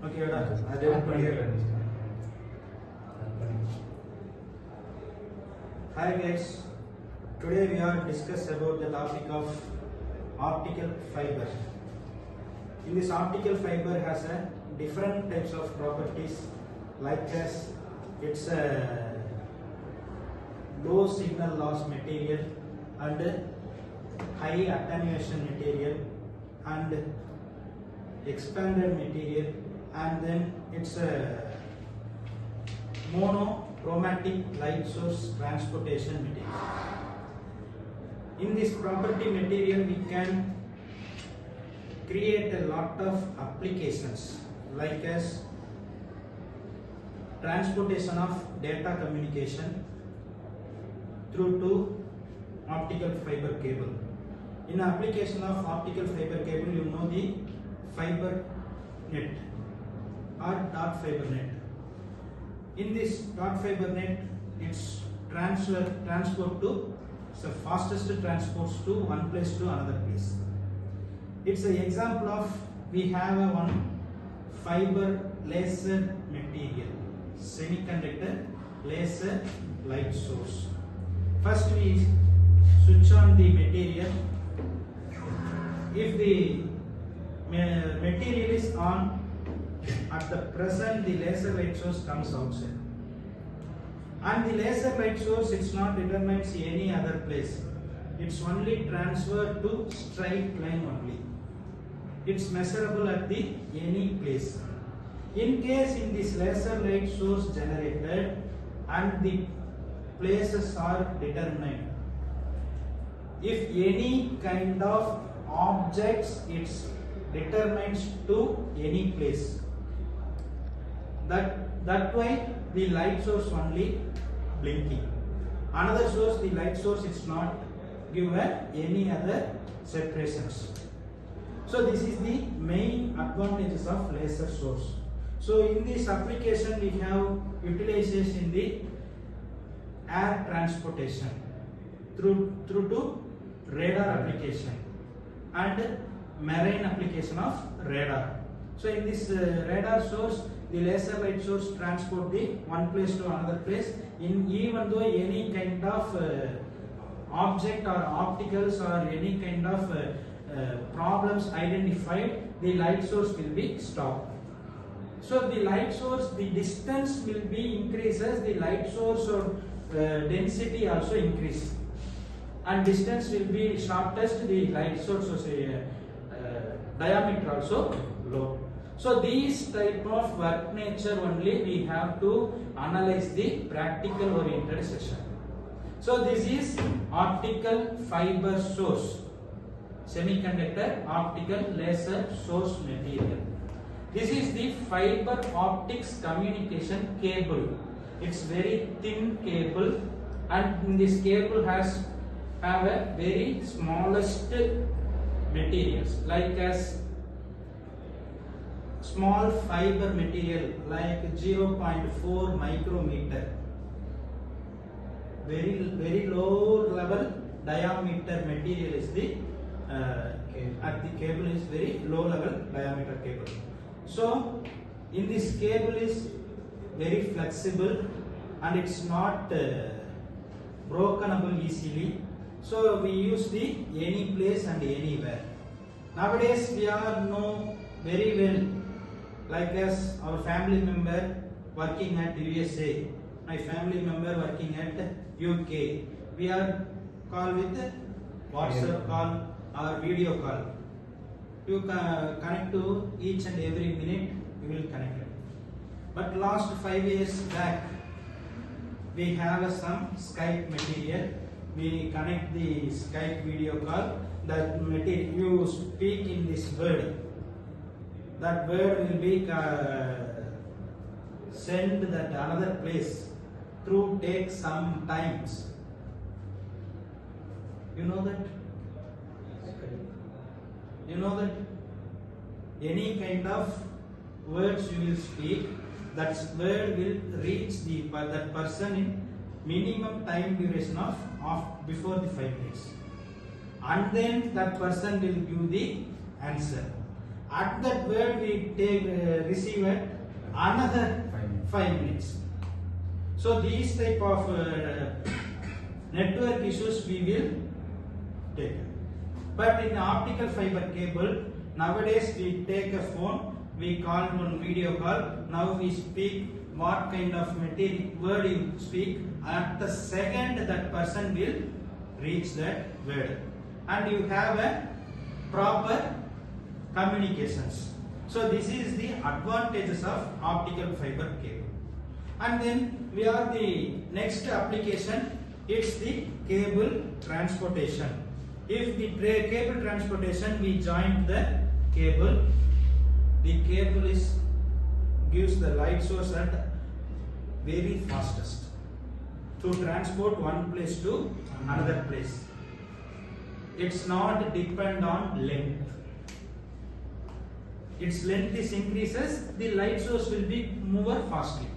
Okay, hi guys, today we are discuss about the topic of optical fiber. In this optical fiber has a different types of properties, like as it's a low signal loss material and high attenuation material and expanded material, and then it's a monochromatic light source transportation material. In this property material we can create a lot of applications, like as transportation of data communication through to optical fiber cable. In application of optical fiber cable, you know the fiber net or dark fiber net. In this dark fiber net, it's transport to the fastest transports to one place to another place. It's an example of we have a one fiber laser material, semiconductor laser light source. First we switch on the material. If the material is on, at the present the laser light source comes outside, and the laser light source, it's not determines any other place, it's only transferred to straight line only, it's measurable at the any place. In case in this laser light source generated and the places are determined, if any kind of objects it's determines to any place, that way the light source only blinking. Another source, the light source, it's not given any other separations. So this is the main advantages of laser source. So in this application we have utilization in the air transportation through to radar application and marine application of radar. So in this radar source, the laser light source transport the one place to another place. In even though any kind of object or opticals or any kind of problems identified, the light source will be stopped. So the light source, the distance will be increases, the light source or density also increase, and distance will be shortest, the light source diameter also low. So these type of work nature only we have to analyze the practical oriented session. So this is optical fiber source, semiconductor optical laser source material. This is the fiber optics communication cable. It's very thin cable, and in this cable have a very smallest materials, like as small fiber material like 0.4 micrometer, very low level diameter material is the at the cable is very low level diameter cable. So in this cable is very flexible and it's not brokenable easily. So we use the any place and anywhere. Nowadays we are know very well, like as our family member working at USA, my family member working at UK. We are call with WhatsApp call or video call. You connect to each and every minute, you will connect it. But last 5 years back, we have some Skype material. We connect the Skype video call. That material you speak in this word. That word will be sent that another place through take some times. You know that? You know that any kind of words you will speak, that word will reach that person in minimum time duration of before the 5 minutes, and then that person will give the answer. At that word we take receive another 5 minutes. So these type of network issues we will take. But in optical fiber cable, nowadays we take a phone, we call on video call. Now we speak what kind of material word you speak. At the second that person will reach that word, and you have a proper communications. So this is the advantages of optical fiber cable. And then we are the next application. It's the cable transportation. If the cable transportation, we join the cable. The cable gives the light source at very fastest to transport one place to another place. It's not depend on length. Its length is increases, the light source will be more fastly.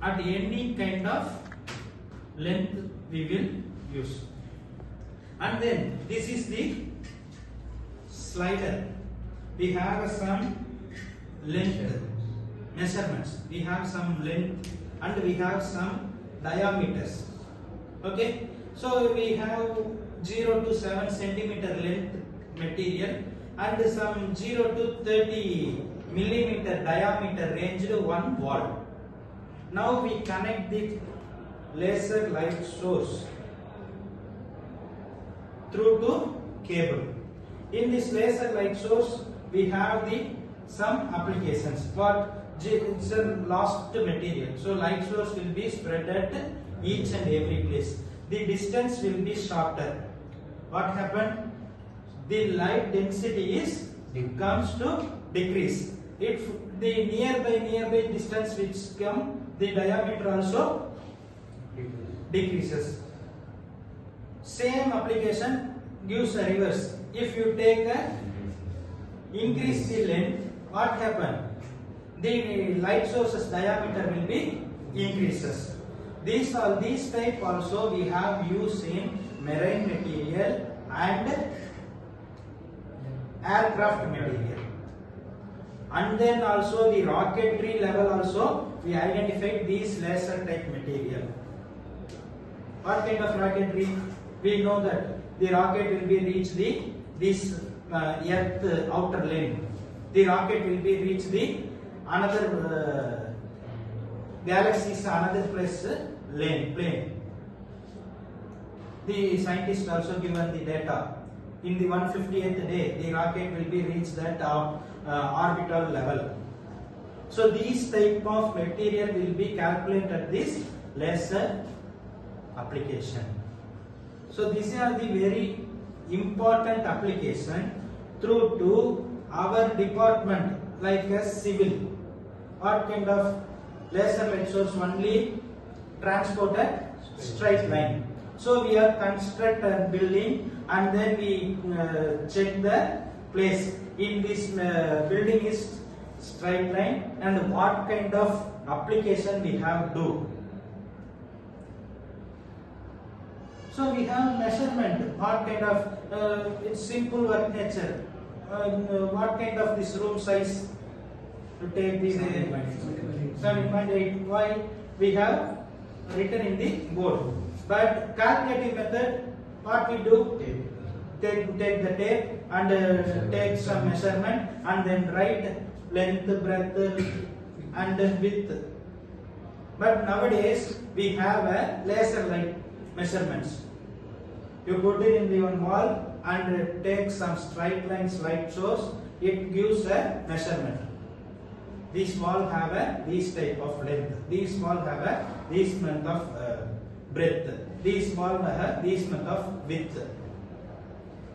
At any kind of length we will use. And then this is the slider. We have some length measurements. We have some length and we have some diameters. Okay. So we have 0 to 7 centimeter length material and some 0 to 30 millimeter diameter ranged one wall. Now we connect the laser light source through to cable. In this laser light source we have some applications. But it's a lost material, so light source will be spread at each and every place. The distance will be shorter. What happened? The light density comes to decrease. If the nearby distance which come, the diameter also decreases. Same application gives a reverse. If you take increase the length, what happen? The light source's diameter will be increases. These type also we have used in marine material and aircraft material. And then also the rocketry level also we identified these laser type material. What kind of rocketry? We know that the rocket will be reach this earth outer lane. The rocket will be reach the another galaxies, another place plane. The scientists also given the data. In the 150th day, the rocket will be reached that orbital level. So these type of material will be calculated at this laser application. So these are the very important application through to our department like a civil. What kind of laser light source? Only transport a straight line. So we are construct a building and then we check the place. In this building is straight line and what kind of application we have do. So we have measurement. What kind of it's simple work nature. What kind of this room size to take this 7.8. Why? We have written in the board. But calculating method, what we do? Take the tape and take some measurement and then write length, breadth and width. But nowadays we have a laser light measurements. You put it in the one wall and take some straight lines light source. It gives a measurement. These wall have this type of length. These wall have this length of breadth. These wall have this length of width.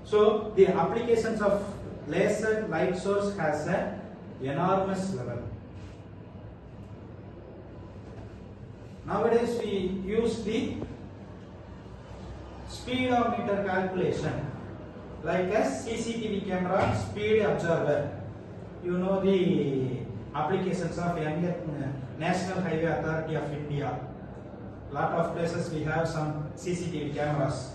So the applications of laser light source has an enormous level. Nowadays we use the speedometer calculation like a CCTV camera speed observer. You know the applications of National Highway Authority of India. Lot of places we have some CCTV cameras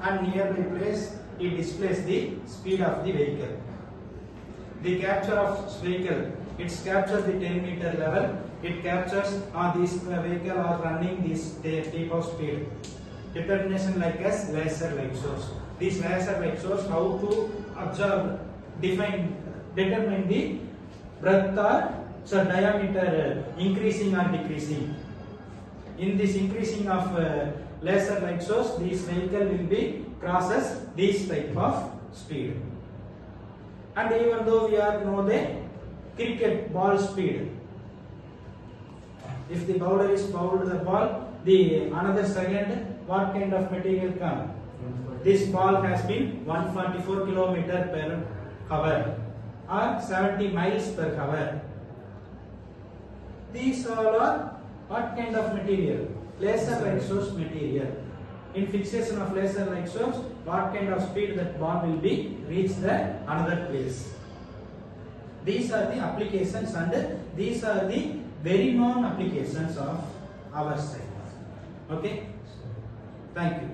and nearby place it displays the speed of the vehicle. the capture of vehicle, it captures the 10-meter level, it captures this vehicle are running this type of speed. Determination like as laser light source. This laser light source how to observe, determine the breadth or diameter increasing or decreasing. In this increasing of laser light source, this vehicle will be crosses this type of speed. And even though we are know the cricket ball speed, if the bowler is bowled the ball, the another second, what kind of material come? This ball has been 144 km per hour or 70 miles per hour. These all are what kind of material? Laser light source material. In fixation of laser light source, what kind of speed that ball will be reach the another place. These are the applications and these are the very known applications of our side. Okay, thank you.